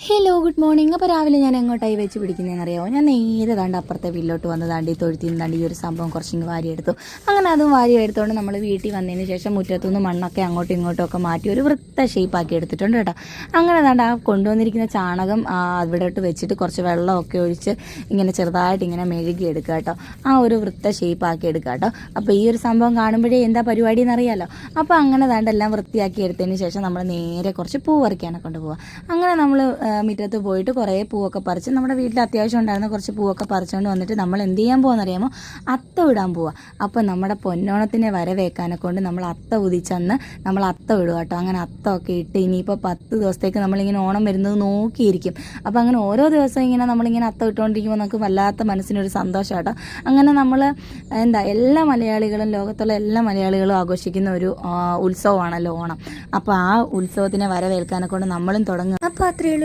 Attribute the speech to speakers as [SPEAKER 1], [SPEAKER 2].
[SPEAKER 1] Hello good morning. അപ്പോൾ രാവിലെ ഞാൻ എങ്ങോട്ടായി വെച്ച് പിടിക്കുന്നതെന്ന് അറിയാമോ? ഞാൻ നേരെ താണ്ട് അപ്പുറത്തെ വീട്ടിലോട്ട് വന്ന് താണ്ടി തൊഴുത്തിൽ നിന്നാണ്ട് ഈ ഒരു സംഭവം കുറച്ചിങ്ങ് വാരിയെടുത്തു. അങ്ങനെ അതും വാരി എടുത്തുകൊണ്ട് നമ്മൾ വീട്ടിൽ വന്നതിന് ശേഷം മുറ്റത്തുനിന്ന് മണ്ണൊക്കെ അങ്ങോട്ടും ഇങ്ങോട്ടും ഒക്കെ മാറ്റി ഒരു വൃത്ത ഷേപ്പാക്കി എടുത്തിട്ടുണ്ട് കേട്ടോ. അങ്ങനെ താണ്ട് ആ കൊണ്ടുവന്നിരിക്കുന്ന ചാണകം അവിടോട്ട് വെച്ചിട്ട് കുറച്ച് വെള്ളമൊക്കെ ഒഴിച്ച് ഇങ്ങനെ ചെറുതായിട്ട് ഇങ്ങനെ മെഴുകി എടുക്കുക കേട്ടോ. ആ ഒരു വൃത്ത ഷേപ്പാക്കി എടുക്കുക കേട്ടോ. അപ്പോൾ ഈ ഒരു സംഭവം കാണുമ്പോഴേ എന്താ പരിപാടി എന്നറിയാമല്ലോ. അപ്പോൾ അങ്ങനെ താണ്ട് എല്ലാം വൃത്തിയാക്കി എടുത്തതിന് ശേഷം നമ്മൾ നേരെ കുറച്ച് പൂ പറിക്കാനൊക്കെ കൊണ്ടുപോകുക. അങ്ങനെ നമ്മൾ മുറ്റത്ത് പോയിട്ട് കുറേ പൂവൊക്കെ പറിച്ച് നമ്മുടെ വീട്ടിൽ അത്യാവശ്യം ഉണ്ടായിരുന്ന കുറച്ച് പൂവൊക്കെ പറിച്ചുകൊണ്ട് വന്നിട്ട് നമ്മൾ എന്ത് ചെയ്യാൻ പോകുന്നറിയാമോ? അത്ത ഇടാൻ പോവുക. അപ്പോൾ നമ്മുടെ പൊന്നോണത്തിനെ വരവേക്കാനെ കൊണ്ട് നമ്മൾ അത്ത ഉദിച്ചന്ന് നമ്മൾ അത്ത ഇടുക കേട്ടോ. അങ്ങനെ അത്തമൊക്കെ ഇട്ട് ഇനിയിപ്പോൾ 10 ദിവസത്തേക്ക് നമ്മളിങ്ങനെ ഓണം വരുന്നത് നോക്കിയിരിക്കും. അപ്പോൾ അങ്ങനെ ഓരോ ദിവസവും ഇങ്ങനെ നമ്മളിങ്ങനെ അത്ത ഇട്ടുകൊണ്ടിരിക്കുമ്പോൾ നമുക്ക് വല്ലാത്ത മനസ്സിനൊരു സന്തോഷം കേട്ടോ. അങ്ങനെ നമ്മൾ എല്ലാ മലയാളികളും, ലോകത്തുള്ള എല്ലാ മലയാളികളും ആഘോഷിക്കുന്ന ഒരു ഉത്സവമാണല്ലോ ഓണം. അപ്പോൾ ആ ഉത്സവത്തിനെ വരവേൽക്കാനെ കൊണ്ട് നമ്മളും തുടങ്ങുക. അപ്പോൾ അത്രയേ ഉള്ളൂ.